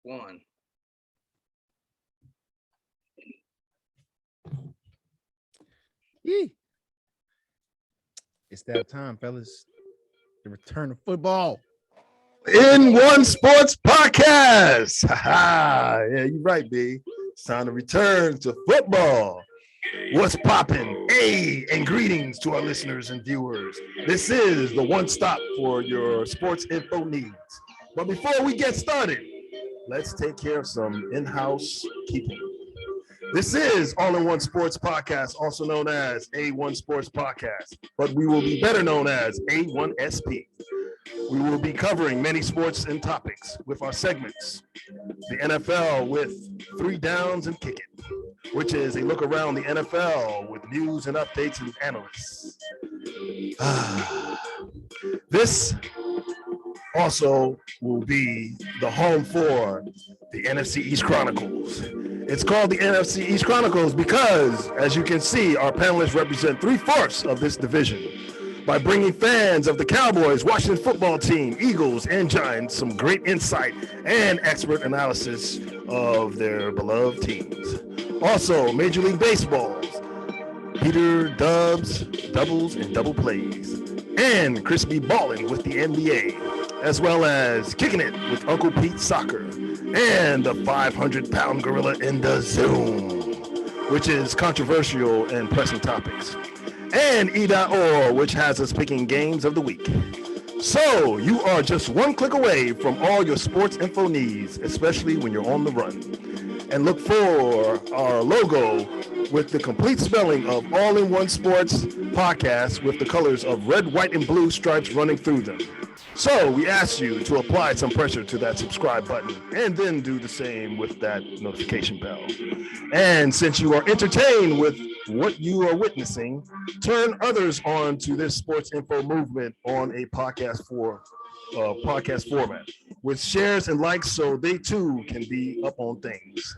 One. Yee. It's that time, fellas. The return of football. A-1 Sports Podcast. Yeah, you're right, B. It's time to return to football. What's popping? And greetings to our listeners and viewers. This is the one stop for your sports info needs. But before we get started, let's take care of some in-house keeping. This is All-in-One Sports Podcast, also known as A-1 Sports Podcast, but we will be better known as A-1.S.P. We will be covering many sports and topics with our segments. The NFL with 3 Downs and Kick It, which is a look around the NFL with news and updates and analysts. This also will be the home for the NFC East Chronicles. It's called the NFC East Chronicles because, as you can see, our panelists represent 3/4 of this division by bringing fans of the Cowboys, Washington football team, Eagles, and Giants some great insight and expert analysis of their beloved teams. Also, Major League Baseball's Peter Dubz, doubles and double plays, and Crispy Ballin' with the NBA, as well as Kicking It with Uncle Pete Soccer, and the 500-pound gorilla in the Zoom, which is controversial and pressing topics, and E.or, which has us picking games of the week. So you are just one click away from all your sports info needs, especially when you're on the run. And look for our logo with the complete spelling of All-in-One Sports Podcast with the colors of red, white, and blue stripes running through them. So we ask you to apply some pressure to that subscribe button and then do the same with that notification bell. And since you are entertained with what you are witnessing, turn others on to this sports info movement on a podcast format with shares and likes so they too can be up on things.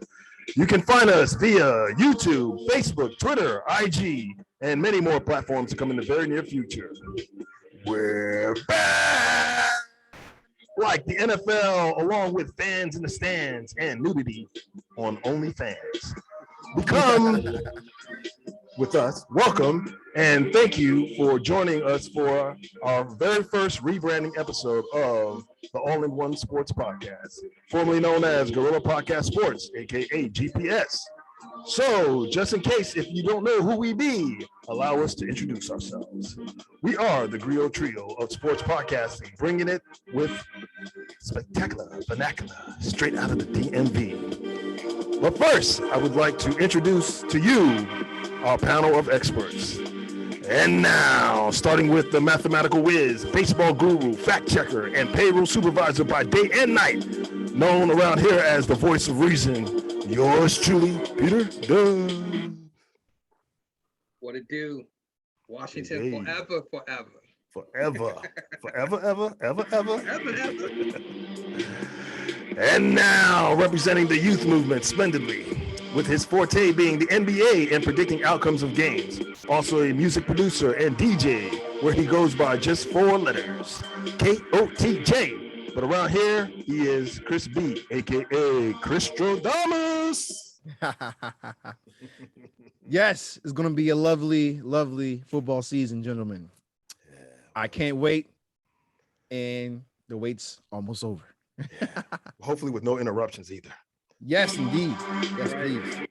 You can find us via YouTube, Facebook, Twitter, IG, and many more platforms to come in the very near future. We're back! Like the NFL, along with fans in the stands and nudity on OnlyFans. Become with us. Welcome, and thank you for joining us for our very first rebranding episode of the All-in-One Sports Podcast, formerly known as Gorilla Podcast Sports, aka GPS. So, just in case if you don't know who we be, allow us to introduce ourselves. We are the Griot Trio of sports podcasting, bringing it with spectacular vernacular straight out of the DMV. But first, I would like to introduce to you our panel of experts. And now, starting with the mathematical whiz, baseball guru, fact checker, and payroll supervisor by day and night, known around here as the voice of reason, yours truly, Peter Dubz. What it do? Washington Hey. forever, forever. Forever. And now, representing the youth movement splendidly, with his forte being the NBA and predicting outcomes of games. Also a music producer and DJ, where he goes by just 4 letters, KOTJ. But around here, he is Chris B, aka Christrodamus. Yes, it's going to be a lovely, lovely football season, gentlemen. Yeah. I can't wait. And the wait's almost over. Yeah. Hopefully with no interruptions either. Yes, indeed. Yes, please.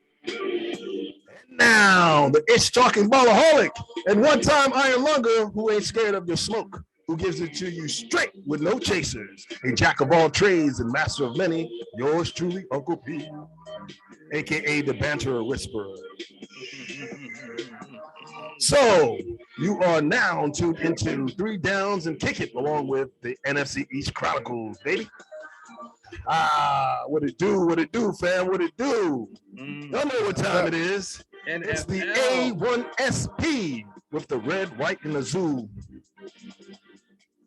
Now, the itch-talking ballaholic and one-time iron lunger who ain't scared of your smoke, who gives it to you straight with no chasers, a jack of all trades and master of many, yours truly, Uncle P, a.k.a. the banterer whisperer. So, you are now tuned into 3 Downs and Kick It, along with the NFC East Chronicles, baby. What it do, fam, what it do? Y'all know what time it is. It's the A-1S.P with the red, white, and the Zoom.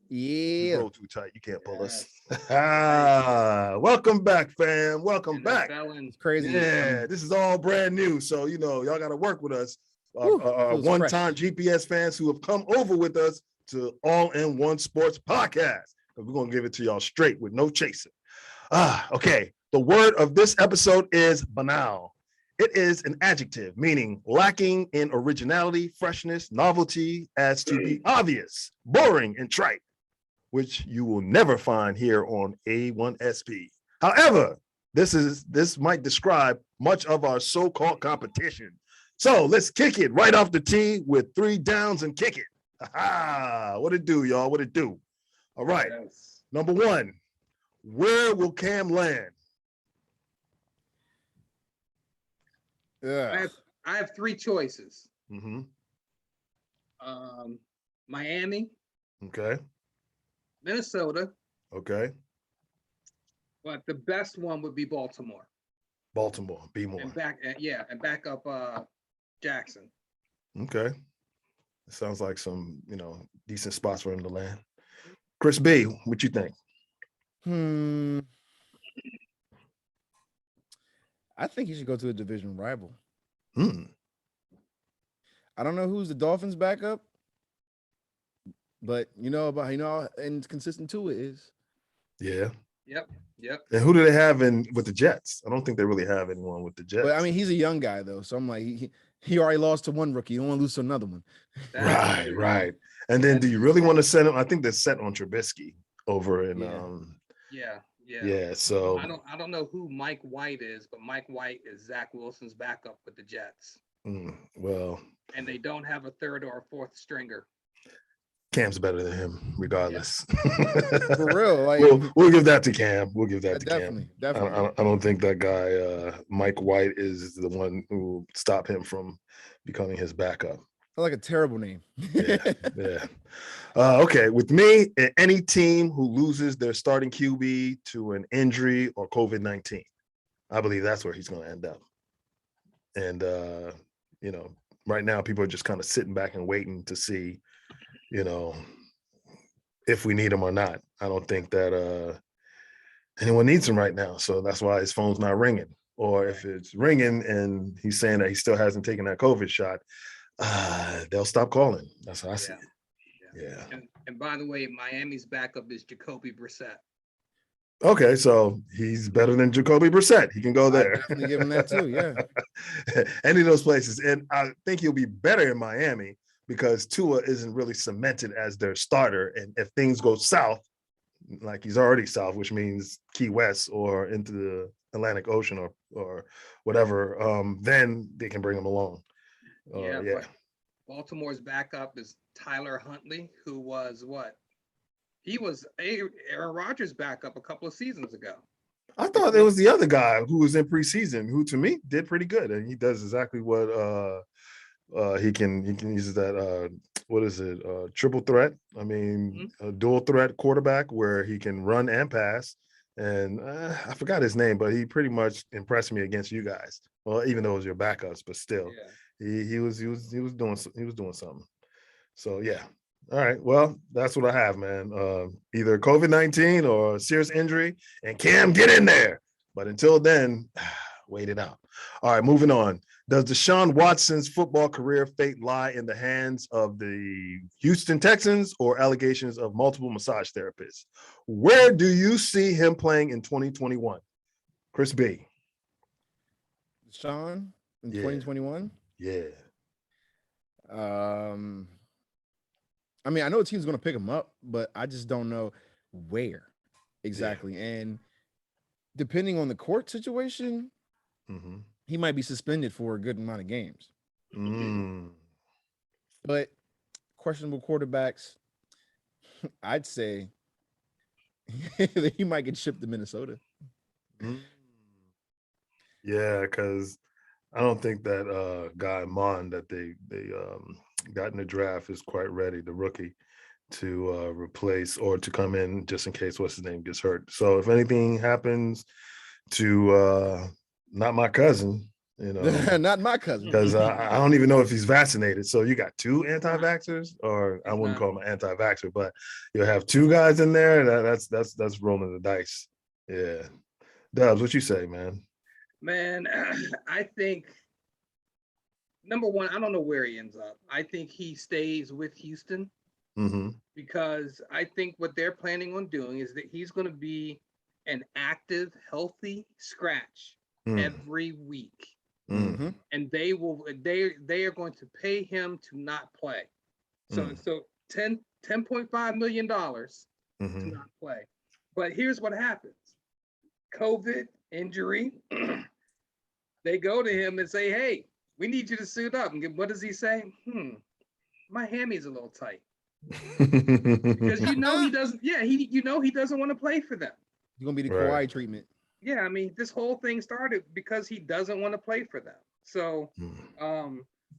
Yeah. Roll too tight, you can't pull us. Welcome back, fam. Welcome back. It's crazy. Yeah, this is all brand new, so y'all got to work with us. One-time GPS fans who have come over with us to All-in-One Sports Podcast. We're gonna give it to y'all straight with no chasing. Okay, The word of this episode is banal. It is an adjective meaning lacking in originality, freshness, novelty, as to be obvious, boring, and trite, which you will never find here on A-1.S.P. However, this might describe much of our so-called competition. So let's kick it right off the tee with 3 downs and kick it. Ha! What it do, y'all? What it do? All right. Yes. Number 1, where will Cam land? Yeah. I have 3 choices. Mm-hmm. Miami, Okay. Minnesota, Okay. but the best one would be Baltimore. Baltimore. Be more. And back up Jackson. Okay. Sounds like some, decent spots for him to land. Chris B, what you think? I think he should go to a division rival. Hmm. I don't know who's the Dolphins' backup, but how inconsistent Tua is. Yeah. Yep. And who do they have with the Jets? I don't think they really have anyone with the Jets. But I mean, he's a young guy though, so I'm like, he already lost to one rookie. You don't want to lose to another one. Right. And then, do you really want to send him? I think they're set on Trubisky over in. Yeah. So I don't know who Mike White is, but Mike White is Zach Wilson's backup with the Jets. Well, and they don't have a 3rd or a 4th stringer. Cam's better than him, regardless. For real, like we'll give that to Cam. We'll give that to definitely, Cam. Definitely. I don't think that guy Mike White is the one who will stop him from becoming his backup. I like a terrible name. Yeah. Okay, with me, any team who loses their starting QB to an injury or COVID-19, I believe that's where he's going to end up. And right now people are just kind of sitting back and waiting to see, if we need him or not. I don't think that anyone needs him right now. So that's why his phone's not ringing. Or if it's ringing and he's saying that he still hasn't taken that COVID shot, they'll stop calling. That's how I see it. Yeah. And by the way, Miami's backup is Jacoby Brissett. Okay, so he's better than Jacoby Brissett. He can go there. I definitely give him that too, yeah. Any of those places. And I think he'll be better in Miami because Tua isn't really cemented as their starter. And if things go south, like he's already south, which means Key West or into the Atlantic Ocean or whatever, then they can bring him along. But Baltimore's backup is Tyler Huntley, who was what? He was Aaron Rodgers' backup a couple of seasons ago. I thought it was the other guy who was in preseason, who to me did pretty good, and he does exactly what he can use that what is it, triple threat? I mean, a dual threat quarterback where he can run and pass. And I forgot his name, but he pretty much impressed me against you guys. Well, even though it was your backups, but still, he was doing something. So yeah. All right. Well, that's what I have, man. Either COVID-19 or serious injury, and Cam, get in there. But until then, wait it out. All right, moving on. Does Deshaun Watson's football career fate lie in the hands of the Houston Texans or allegations of multiple massage therapists? Where do you see him playing in 2021? Chris B. Deshaun in 2021? Yeah. I mean, I know a team's going to pick him up, but I just don't know where exactly. Yeah. And depending on the court situation, he might be suspended for a good amount of games. But questionable quarterbacks, I'd say that he might get shipped to Minnesota. Yeah, because I don't think that guy Mon that they got in the draft is quite ready, the rookie, to replace or to come in just in case what's his name gets hurt. So if anything happens to not my cousin, not my cousin, because I don't even know if he's vaccinated. So you got 2 anti-vaxxers, or I wouldn't call him an anti-vaxxer, but you have 2 guys in there. That's rolling the dice. Yeah, Dubz, what you say, man? Man, I think number one, I don't know where he ends up. I think he stays with Houston because I think what they're planning on doing is that he's going to be an active, healthy scratch every week. Mm-hmm. And they are going to pay him to not play. So $10.5 million to not play. But here's what happens. COVID, injury, they go to him and say, hey, we need you to suit up. And what does he say? My hammy's a little tight. Because he doesn't, he doesn't want to play for them. He's gonna be the Kawhi treatment. Yeah, I mean, this whole thing started because he doesn't want to play for them. So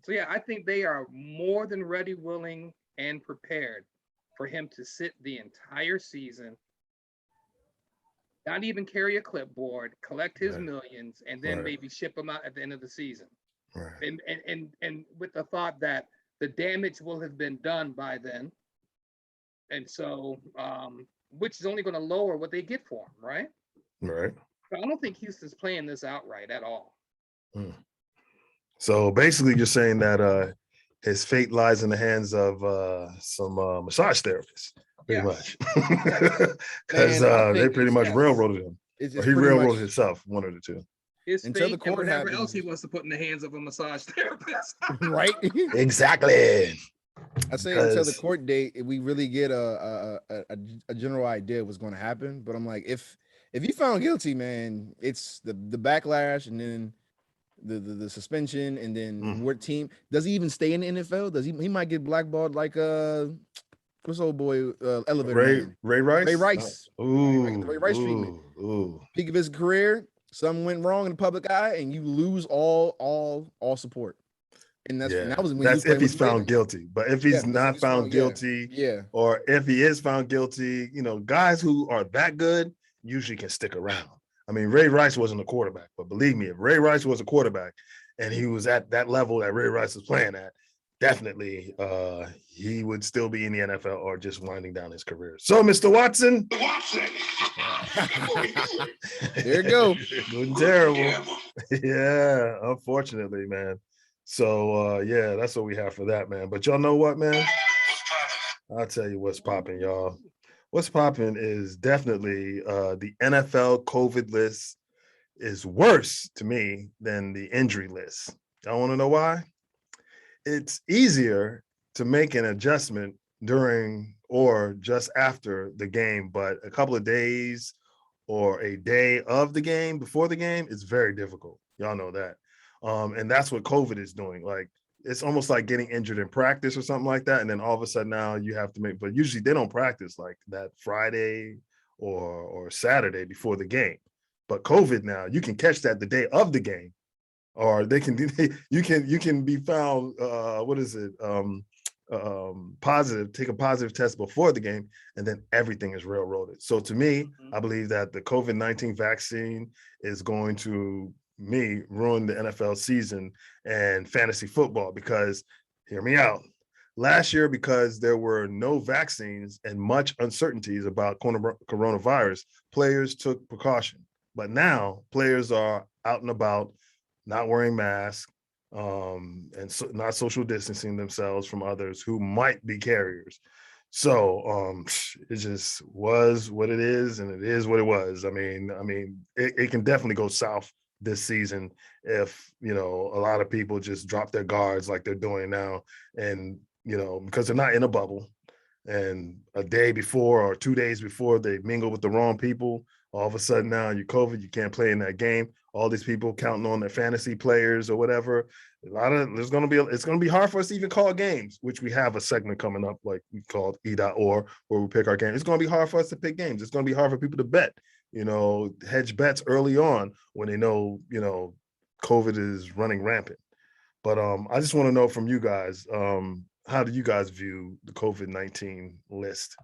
yeah, I think they are more than ready, willing, and prepared for him to sit the entire season, not even carry a clipboard, collect his millions, and then maybe ship him out at the end of the season. And with the thought that the damage will have been done by then. And so, which is only going to lower what they get for him, right? Right. So I don't think Houston's playing this outright at all. So basically, you're saying that his fate lies in the hands of some massage therapists, pretty much, because they pretty much railroaded him. Or he railroaded himself, one of the two. His fate and whatever else he wants to put in the hands of a massage therapist. Right? Exactly. I say until the court date, we really get a general idea of what's going to happen. But I'm like, if you found guilty, man, it's the backlash, and then the suspension, and then what team does he even stay in the NFL? Does he might get blackballed like what's old boy elevator Ray Rice? Ray Rice. Ray Rice treatment. Peak of his career, something went wrong in the public eye, and you lose all support. And that's if he's found guilty. But if he's not found guilty, or if he is found guilty, guys who are that good usually can stick around. I mean, Ray Rice wasn't a quarterback, but believe me, if Ray Rice was a quarterback and he was at that level that Ray Rice was playing at, definitely he would still be in the NFL or just winding down his career. So, Mr. Watson. There you go. Good terrible. Yeah, unfortunately, man. So, that's what we have for that, man. But y'all know what, man? I'll tell you what's popping, y'all. What's popping is definitely the NFL COVID list is worse to me than the injury list. Y'all want to know why? It's easier to make an adjustment during or just after the game, but a couple of days or a day of the game, before the game, is very difficult. Y'all know that. And that's what COVID is doing. Like, it's almost like getting injured in practice or something like that. And then all of a sudden now you have to but usually they don't practice like that Friday or Saturday before the game. But COVID now, you can catch that the day of the game, or you can be found, positive, take a positive test before the game, and then everything is railroaded. So to me, I believe that the COVID-19 vaccine is going to ruin the NFL season and fantasy football, because, hear me out, last year, because there were no vaccines and much uncertainties about coronavirus, players took precaution. But now players are out and about, not wearing masks, and not social distancing themselves from others who might be carriers. So it just was what it is, and it is what it was. I mean, it can definitely go south this season if a lot of people just drop their guards like they're doing now, and because they're not in a bubble, and a day before or 2 days before they mingle with the wrong people, all of a sudden now you're COVID, you can't play in that game. All these people counting on their fantasy players or whatever. It's going to be hard for us to even call games, which we have a segment coming up like we called E.or, where we pick our game. It's going to be hard for us to pick games. It's going to be hard for people to bet, hedge bets early on when they know, COVID is running rampant. But I just want to know from you guys, how do you guys view the COVID-19 list?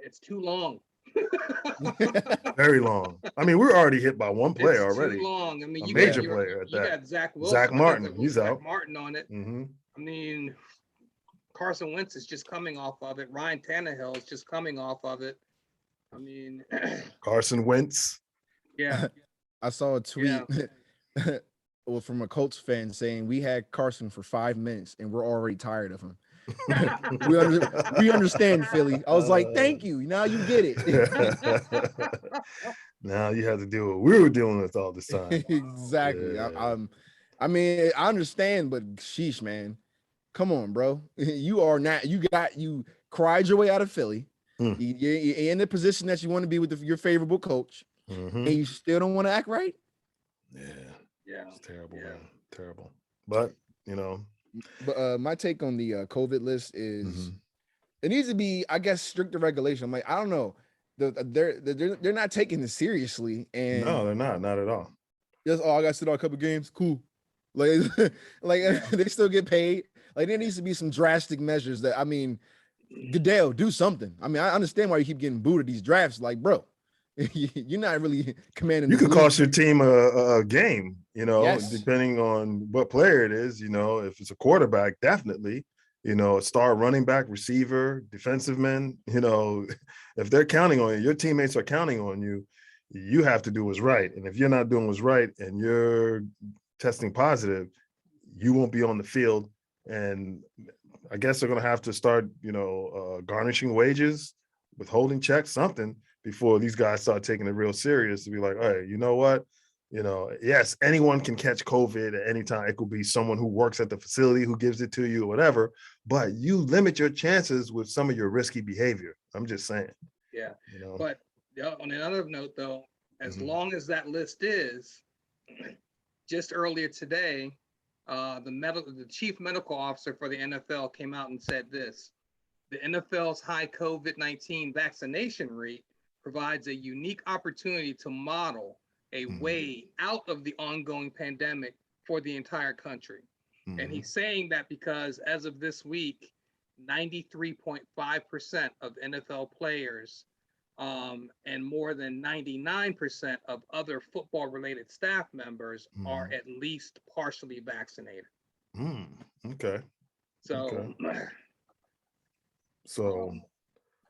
It's too long. Very long. I mean, we're already hit by one player already. Too long. I mean, a major player at that. You got Zach Wilson. Zach Martin, he's Zach out. Martin on it. I mean, Carson Wentz is just coming off of it. Ryan Tannehill is just coming off of it. I mean, Carson Wentz. Yeah. I saw a tweet from a Colts fan saying we had Carson for 5 minutes and we're already tired of him. we understand, Philly. I was like, thank you. Now you get it. Now you have to deal with what we were dealing with all this time. Exactly. Yeah. I mean, I understand, but sheesh, man. Come on, bro. You cried your way out of Philly. You're in the position that you want to be with your favorable coach, and you still don't want to act right. Yeah. It's terrible, man. Terrible. But But my take on the COVID list is it needs to be, I guess, stricter regulation. I'm like, I don't know. They're not taking this seriously, and no, they're not at all. Just I got to sit on a couple games, cool. Like they still get paid. Like there needs to be some drastic measures that, I mean, Goodell, do something. I mean, I understand why you keep getting booed at these drafts. Like, bro, you're not really commanding. You could cost your team a game, Yes. depending on what player it is. If it's a quarterback, definitely. A star running back, receiver, defensive men. If they're counting on you, your teammates are counting on you. You have to do what's right. And if you're not doing what's right and you're testing positive, you won't be on the field. And I guess they're going to have to start, garnishing wages, withholding checks, something before these guys start taking it real serious to be like, hey, you know what? Yes, anyone can catch COVID at any time. It could be someone who works at the facility who gives it to you or whatever, but you limit your chances with some of your risky behavior. I'm just saying. Yeah. But on another note, though, as long as that list is, just earlier today, the chief medical officer for the NFL came out and said this: the NFL's high COVID-19 vaccination rate provides a unique opportunity to model a way out of the ongoing pandemic for the entire country. And he's saying that because as of this week, 93.5% of NFL players and more than 99% of other football-related staff members are at least partially vaccinated. Okay. So,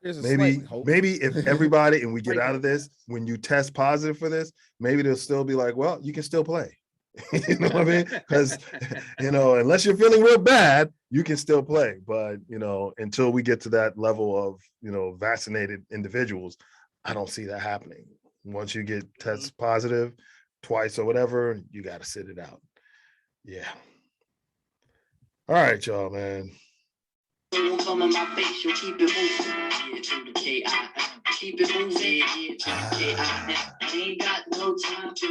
maybe if everybody, and we get out of this, when you test positive for this, maybe they'll still be like, well, you can still play. You know what I mean? Because, unless you're feeling real bad, you can still play. But, until we get to that level of, vaccinated individuals, I don't see that happening. Once you get test positive twice or whatever, you got to sit it out. Yeah. All right, y'all, man.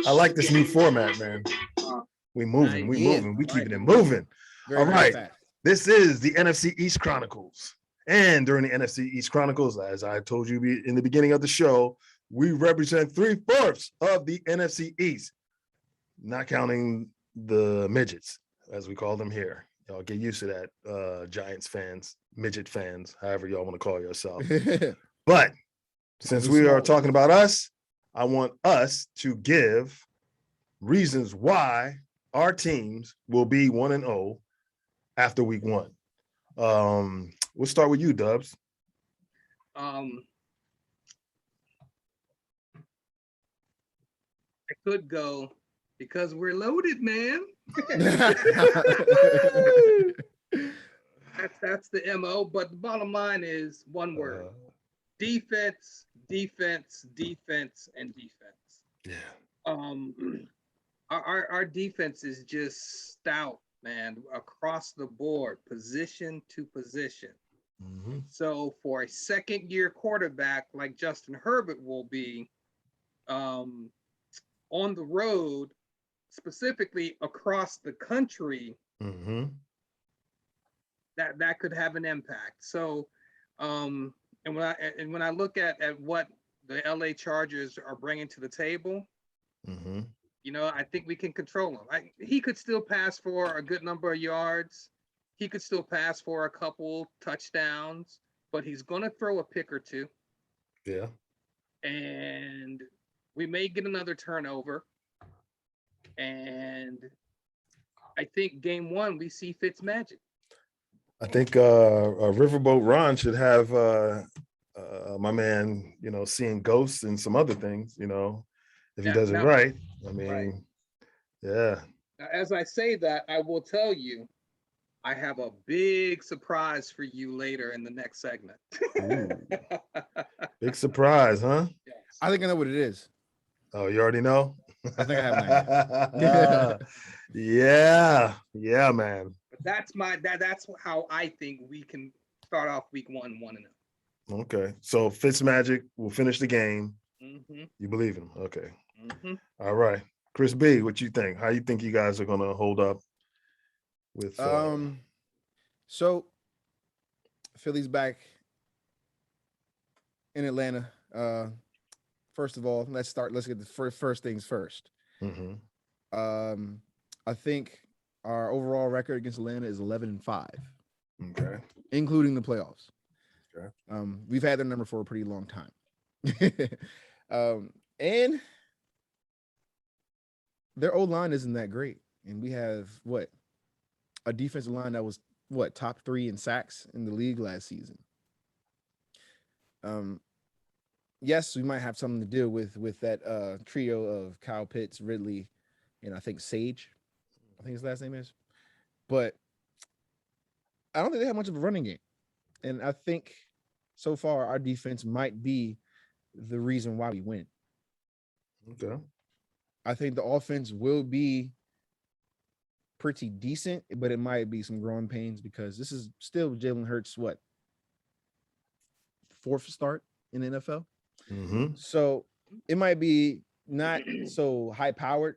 I like this new format, man. We moving, we keeping it moving. All right. This is the NFC East Chronicles. And during the NFC East Chronicles, as I told you in the beginning of the show, we represent 3/4 of the NFC East, not counting the midgets, as we call them here. Y'all get used to that, Giants fans, midget fans, however y'all want to call yourself. But since we are talking about us, I want us to give reasons why our teams will be 1-0 after week 1. We'll start with you, Dubz. I could go because we're loaded, man. That's the MO, but the bottom line is one word: defense, defense, defense, and defense. Yeah. Our defense is just stout, man, across the board, position to position. So for a second-year quarterback like Justin Herbert will be on the road, specifically across the country, that could have an impact. So, and when I look at what the LA Chargers are bringing to the table, I think we can control him. He could still pass for a good number of yards. He could still pass for a couple touchdowns, but he's going to throw a pick or two. Yeah. And we may get another turnover. And I think game 1, we see Fitz magic. I think Riverboat Ron should have my man, seeing ghosts and some other things, if he does it right. I mean, yeah. As I say that, I will tell you I have a big surprise for you later in the next segment. Big surprise, huh? Yes. I think I know what it is. Oh, you already know? I think I have an idea. Yeah, man. But that's how I think we can start off week 1-1-0. Okay, so Fitzmagic will finish the game. Mm-hmm. You believe him? Okay. Mm-hmm. All right, Chris B, what you think? How you think you guys are gonna hold up with? So Philly's back in Atlanta. First of all, let's get the first things first. I think our overall record against Atlanta is 11-5. Okay. Including the playoffs. Okay. We've had their number for a pretty long time. And their old line isn't that great. And we have a defensive line that was top 3 in sacks in the league last season. Yes, we might have something to deal with that trio of Kyle Pitts, Ridley, and I think Sage. I think his last name is. But I don't think they have much of a running game. And I think so far our defense might be the reason why we win. Okay. I think the offense will be pretty decent, but it might be some growing pains because this is still Jalen Hurts' 4th start in the NFL. So it might be not so high powered,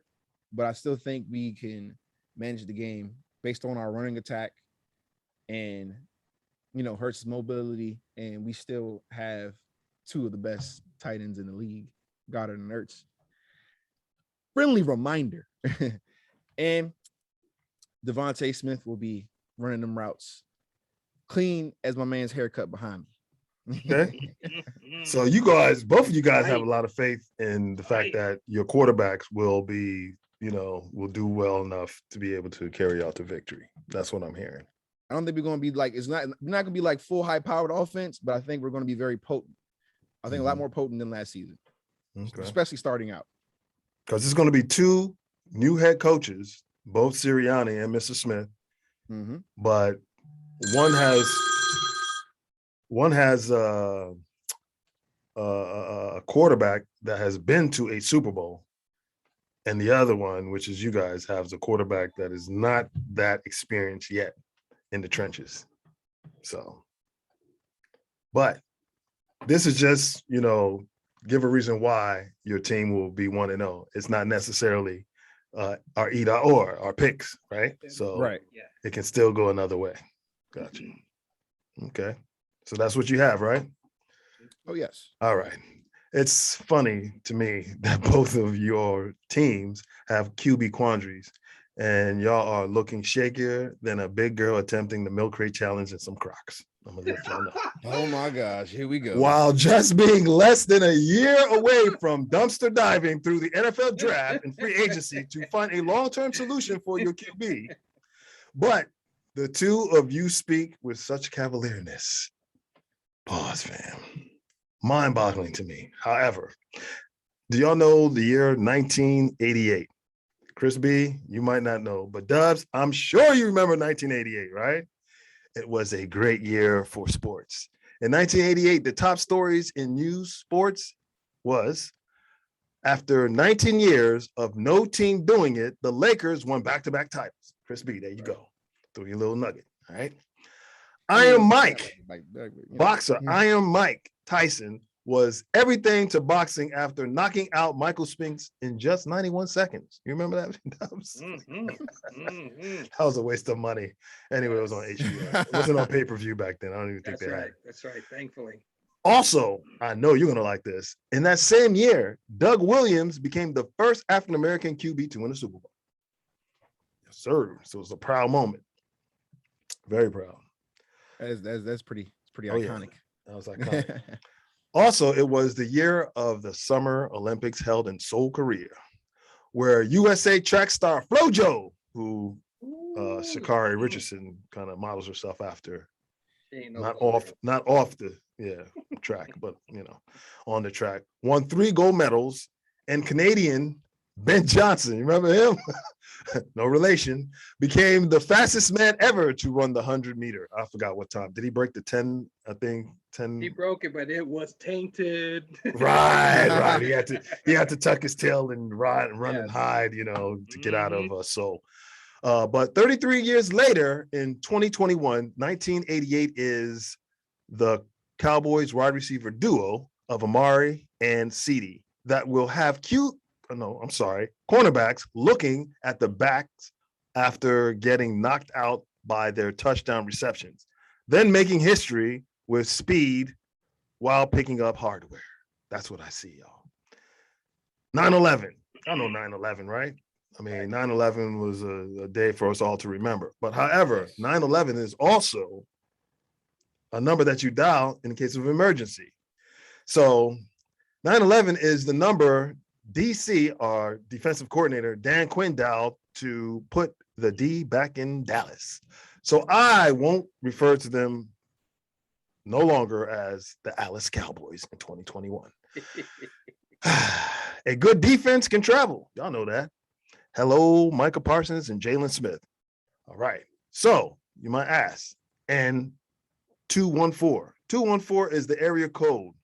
but I still think we can manage the game based on our running attack and Hurts' mobility, and we still have 2 of the best tight ends in the league, Goddard and Hurts. Friendly reminder. And Devontae Smith will be running them routes clean as my man's haircut behind me. Okay. So both of you guys have a lot of faith in the fact that your quarterbacks will be, will do well enough to be able to carry out the victory. That's what I'm hearing. I don't think we're going to be we're not going to be like full high powered offense, but I think we're going to be very potent. I think a lot more potent than last season, especially starting out. Because it's going to be 2 new head coaches, both Sirianni and Mr. Smith. But one has a quarterback that has been to a Super Bowl, and the other one, which is you guys, has a quarterback that is not that experienced yet in the trenches. So, but this is just, give a reason why your team will be 1-0. It's not necessarily our either or our picks, right? So it can still go another way. Gotcha. Okay. So that's what you have, right? Oh, yes. All right. It's funny to me that both of your teams have QB quandaries, and y'all are looking shakier than a big girl attempting the milk crate challenge in some Crocs. I'm gonna let y'all know. Oh my gosh, here we go. While just being less than a year away from dumpster diving through the NFL draft and free agency to find a long-term solution for your QB, but the 2 of you speak with such cavalierness. Pause, fam. Mind-boggling to me. However, do y'all know the year 1988? Chris B, you might not know, but Dubz, I'm sure you remember 1988, right? It was a great year for sports. In 1988, the top stories in news sports was, after 19 years of no team doing it, the Lakers won back-to-back titles. Chris B, there you go. Throw your little nugget, all right? Iron Mike, boxer, Iron Mike Tyson was everything to boxing after knocking out Michael Spinks in just 91 seconds. You remember that? That was a waste of money. Anyway, it was on HBO. It wasn't on pay-per-view back then. I don't even think they had it. That's right. Thankfully. Also, I know you're going to like this. In that same year, Doug Williams became the first African-American QB to win a Super Bowl. Yes, sir. So it was a proud moment. Very proud. That's pretty iconic. Yeah. That was iconic. Also, it was the year of the Summer Olympics held in Seoul, Korea, where USA track star FloJo, who Sha'Carri Richardson kind of models herself after, not off the track, but on the track, won 3 gold medals, and Canadian Ben Johnson, you remember him? No relation. Became the fastest man ever to run the 100-meter. I forgot what time. Did he break the 10? I think 10. He broke it, but it was tainted. Right. He had to tuck his tail and run and Yes. hide, to get out of Seoul. But 33 years later, in 2021, 1988 is the Cowboys wide receiver duo of Amari and CeeDee that will have cornerbacks looking at the backs after getting knocked out by their touchdown receptions, then making history with speed while picking up hardware. That's what I see, y'all. 9/11. I know 9/11, right? I mean, 9/11 was a day for us all to remember. But however, 9/11 is also a number that you dial in case of emergency. So 9/11 is the number DC, our defensive coordinator, Dan Quinn, dialed to put the D back in Dallas. So I won't refer to them no longer as the Dallas Cowboys in 2021. A good defense can travel. Y'all know that. Hello, Micah Parsons and Jalen Smith. All right. So you might ask, and 214. 214 is the area code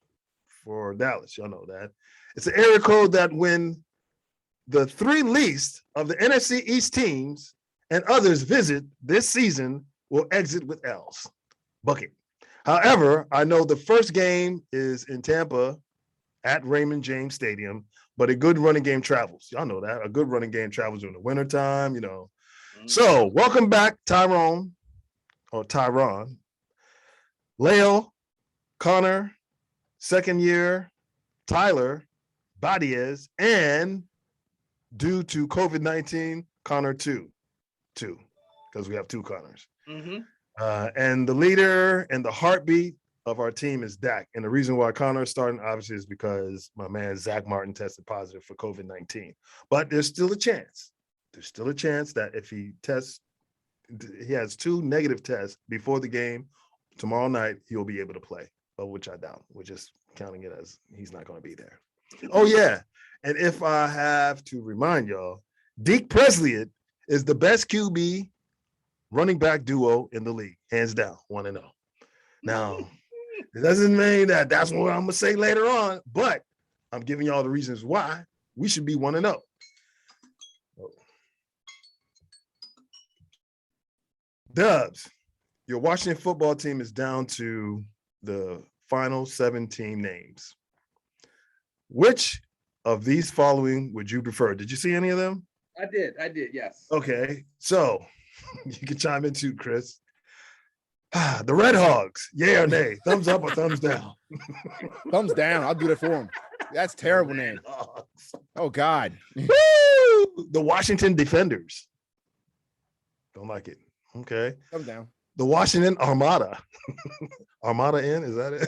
for Dallas. Y'all know that. It's an area code that when the three least of the NFC East teams and others visit this season will exit with L's. Bucket. However, I know the first game is in Tampa at Raymond James Stadium, but a good running game travels. Y'all know that. A good running game travels during the wintertime, So welcome back, Tyron, Leo, Connor, second year, Tyler, Badiez, and due to COVID-19, Connor two, because we have two Connors. And the leader and the heartbeat of our team is Dak. And the reason why Connor is starting, obviously, is because my man Zach Martin tested positive for COVID-19. But there's still a chance. There's still a chance that if he has 2 negative tests before the game tomorrow night, he'll be able to play, which I doubt. We're just counting it as he's not going to be there. Oh, yeah. And if I have to remind y'all, Deke Prescott is the best QB running back duo in the league, hands down, 1-0. Now, it doesn't mean that that's what I'm going to say later on, but I'm giving y'all the reasons why we should be 1-0. Dubz, your Washington football team is down to the final 7 team names. Which of these following would you prefer? Did you see any of them? I did, yes. Okay, so you can chime in too, Chris. The Red Hogs, yay or nay? Thumbs up or thumbs down? Thumbs down. I'll do that for him. That's a terrible name. Oh, God. Woo! The Washington Defenders. Don't like it. Okay. Thumbs down. The Washington Armada. Armada in, is that it?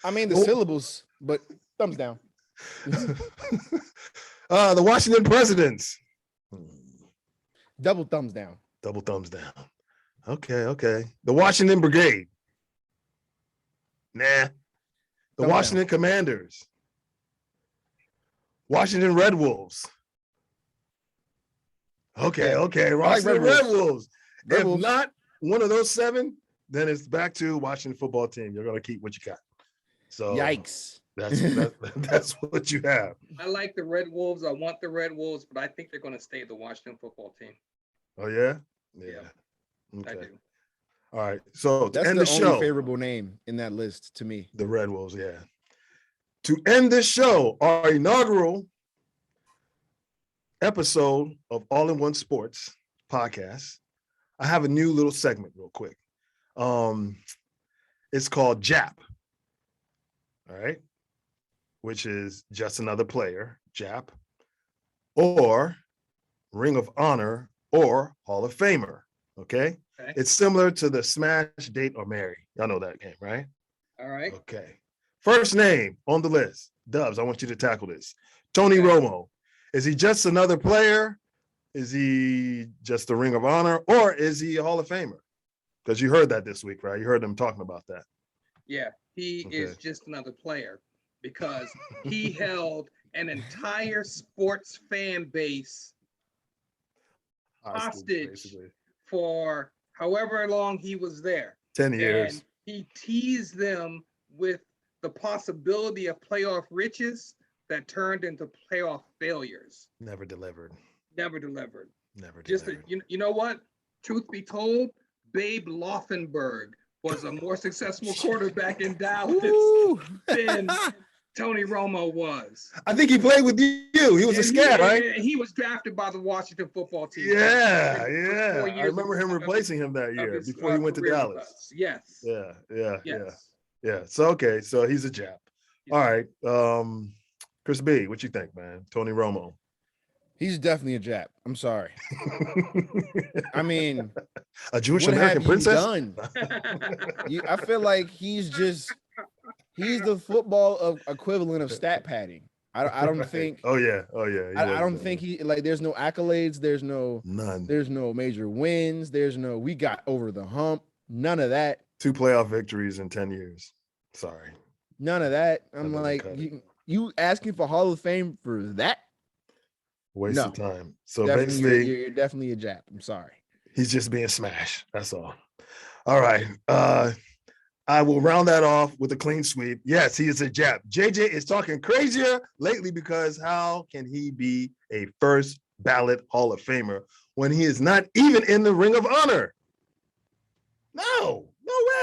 I mean, the syllables, but thumbs down. The Washington Presidents. Double thumbs down. Double thumbs down. Okay. The Washington Brigade. Nah. The Thumbs Washington Commanders. Washington Red Wolves. Okay. Washington Red Wolves. If not one of those 7, then it's back to Washington football team. You're going to keep what you got. So yikes. That's what you have. I like the Red Wolves. I want the Red Wolves, but I think they're going to stay the Washington football team. Oh, yeah? Yeah. Okay. I do. All right. So that's to end the the only show, favorable name in that list to me. the Red Wolves, yeah. To end this show, our inaugural episode of All in One Sports podcast, I have a new little segment real quick. It's called JAP. All right. Which is just another player, JAP, or Ring of Honor, or Hall of Famer. Okay. It's similar to the Smash, Date, or Marry. Y'all know that game, right? All right. Okay. First name on the list. Dubz, I want you to tackle this. Tony Romo. Is he just another player? Is he just a Ring of Honor? Or is he a Hall of Famer? Because you heard that this week, right? You heard them talking about that. Yeah, he is just another player. because he held an entire sports fan base hostage basically. for however long he was there. 10 years. And he teased them with the possibility of playoff riches that turned into playoff failures. Never delivered. Just you know what? Truth be told, Babe Laufenberg was a more successful quarterback in Dallas than Tony Romo was. I think he played with you. He was a scat, right? He was drafted by the Washington football team. Yeah. I remember him replacing him that year before he went to Dallas. Yes. Yeah. So he's a Jap. All right. Chris B, what you think, man? Tony Romo. He's definitely a Jap. I'm sorry. I mean, a Jewish American princess. I feel like he's the football equivalent of stat padding. I don't think. Oh yeah. I don't think there's no accolades. There's none. There's no major wins. We got over the hump. None of that. 2 playoff victories in 10 years. Sorry. None of that. I'm like, you asking for Hall of Fame for that? Waste of time. So basically, you're definitely a Jap. I'm sorry. He's just being smashed. That's all. All right. I will round that off with a clean sweep. Yes, he is a Jap. JJ is talking crazier lately because how can he be a first ballot Hall of Famer when he is not even in the Ring of Honor? No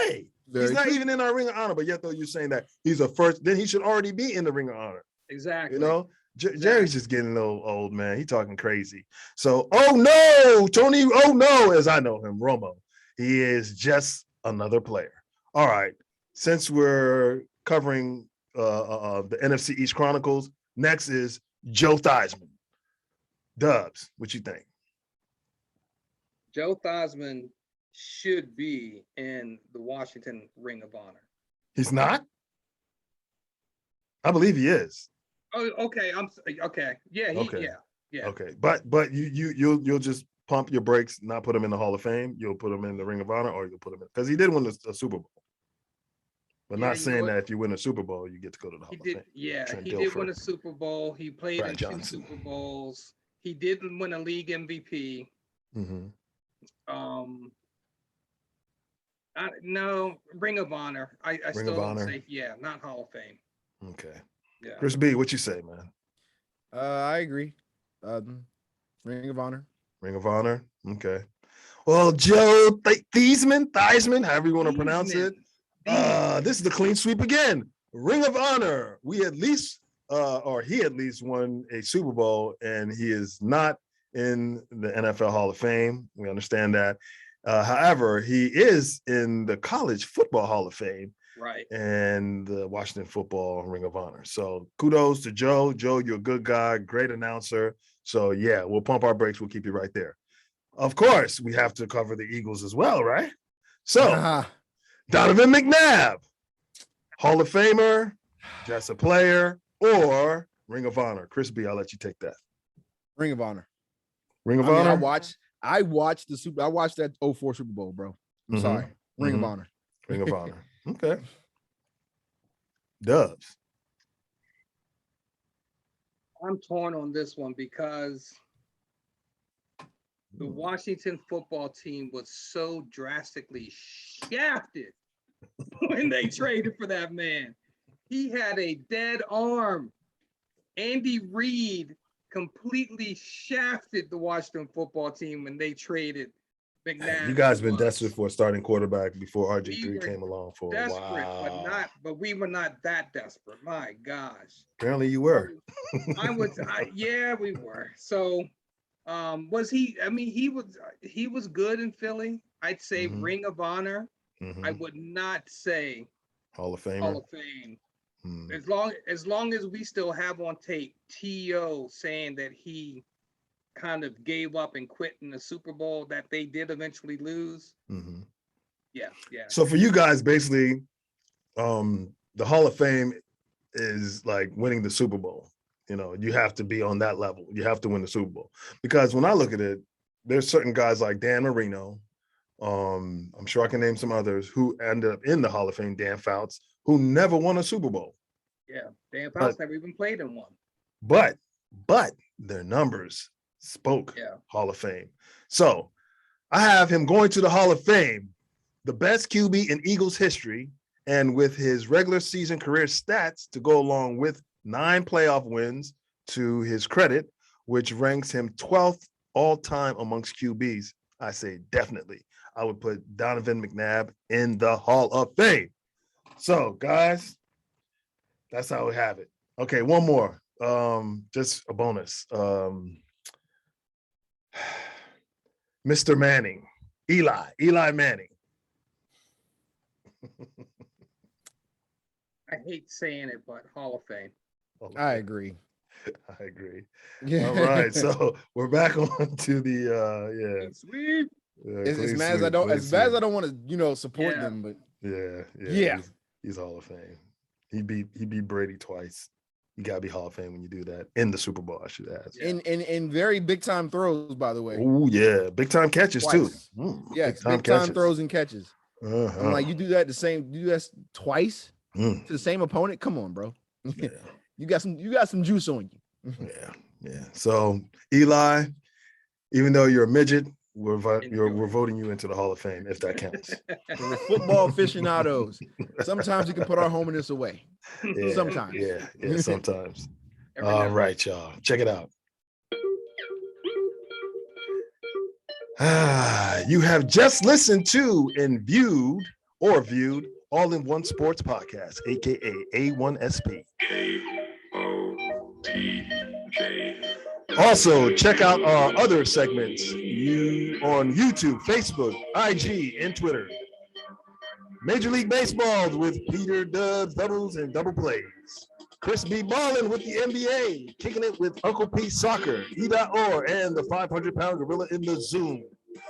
way. He's not even in our Ring of Honor, but yet though you're saying that he's a first, then he should already be in the Ring of Honor. Exactly. You know? Jerry's just getting a little old, man. He talking crazy. So, oh no, Tony, oh no, as I know him, Romo. He is just another player. All right. Since we're covering the NFC East Chronicles, next is Joe Theismann. Dubz, what you think? Joe Theismann should be in the Washington Ring of Honor. He's not? I believe he is. Oh, okay. Okay. Yeah. Yeah. Okay. But you'll just pump your brakes, not put him in the Hall of Fame. You'll put him in the Ring of Honor, or you'll put him in because he did win a Super Bowl. But not saying that if you win a Super Bowl, you get to go to the Hall of Fame. Yeah, he did win a Super Bowl. He played in 2 Super Bowls. He didn't win a league MVP. Mm-hmm. No, Ring of Honor. I still don't say not Hall of Fame. Okay. Yeah. Chris B, what you say, man? I agree. Ring of Honor. Ring of Honor. Okay. Well, Joe Theismann, however you want to pronounce it. This is the clean sweep again. Ring of Honor. He at least won a Super Bowl, and he is not in the NFL Hall of Fame. We understand that. However, he is in the College Football Hall of Fame. Right. And the Washington Football Ring of Honor. So kudos to Joe. Joe, you're a good guy, great announcer. So yeah, we'll pump our brakes. We'll keep you right there. Of course, we have to cover the Eagles as well, right? So Donovan McNabb, Hall of Famer, just a player, or Ring of Honor. Chris B, I'll let you take that. Ring of Honor. Ring of Honor. I watched that 04 Super Bowl, bro. I'm sorry. Ring of Honor. Ring of Honor. Okay. Dubz. I'm torn on this one because the Washington football team was so drastically shafted when they traded for that man. He had a dead arm. Andy Reid completely shafted the Washington football team when they traded McNabb. You guys been desperate for a starting quarterback before RG3 came along for a while. But we were not that desperate. My gosh. Apparently you were. Yeah, we were. So was he? I mean, he was good in Philly. I'd say Ring of Honor. I would not say Hall of Famer. Hall of Fame. As long as we still have on tape T.O. saying that he kind of gave up and quit in the Super Bowl that they did eventually lose. Yeah. So for you guys, basically, the Hall of Fame is like winning the Super Bowl. You know, you have to be on that level. You have to win the Super Bowl. Because when I look at it, there's certain guys like Dan Marino. I'm sure I can name some others who ended up in the Hall of Fame, Dan Fouts, who never won a Super Bowl. Yeah, Dan Fouts never even played in one. But their numbers spoke Hall of Fame. So I have him going to the Hall of Fame, the best QB in Eagles history, and with his regular season career stats to go along with 9 playoff wins to his credit, which ranks him 12th all time amongst QBs. I say definitely. I would put Donovan McNabb in the Hall of Fame. So, guys, that's how we have it. Okay, one more. Just a bonus. Mr. Manning, Eli Manning. I hate saying it, but Hall of Fame. I agree. I agree. All right, so we're back on to the sweep. As bad as I don't want to, support them, but he's Hall of Fame. He beat Brady twice. You gotta be Hall of Fame when you do that in the Super Bowl, I should add. In very big time throws, by the way. Oh yeah, big time catches twice. Too. Yes, big time throws and catches. I'm like, you do that twice to the same opponent. Come on, bro. Yeah. You got some juice on you. Yeah. So Eli, even though you're a midget, we're voting you into the Hall of Fame if that counts. We're football aficionados. Sometimes you can put our hominess away. Yeah, sometimes. Yeah, sometimes. All right, y'all. Check it out. You have just listened to and viewed All-in-One Sports Podcast, aka A-1S.P. Also, check out our other segments on YouTube, Facebook, IG, and Twitter. Major League Baseball with Peter, Dubz, Doubles, and Double Plays. Chris B. Ballin with the NBA, kicking it with Uncle P Soccer, E.Orr, and the 500-pound gorilla in the Zoom.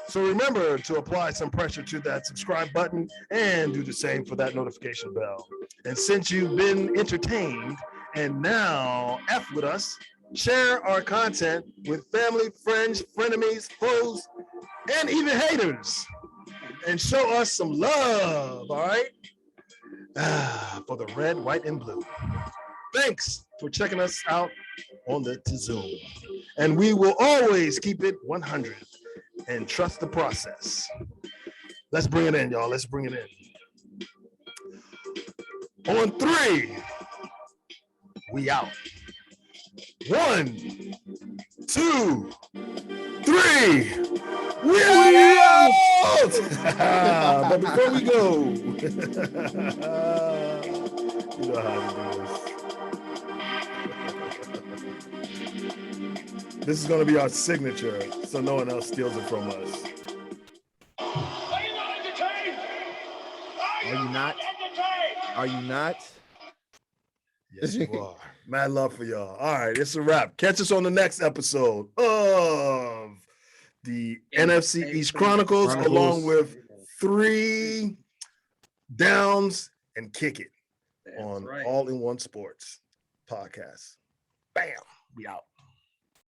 So remember to apply some pressure to that subscribe button and do the same for that notification bell. And since you've been entertained and now F with us, share our content with family, friends, frenemies, foes, and even haters. And show us some love, all right? For the red, white, and blue. Thanks for checking us out on the Zoom. And we will always keep it 100 and trust the process. Let's bring it in, y'all. Let's bring it in. On 3, we out. 1, 2, 3. We out! But before we go, you know how to do this. This is going to be our signature, so no one else steals it from us. Are you not entertained? Are you not? Are you not? Yes, you are. Mad love for y'all. All right, it's a wrap. Catch us on the next episode of the NFC East Chronicles, along with 3 downs and kick it on All-in-One Sports Podcast. Bam, we out.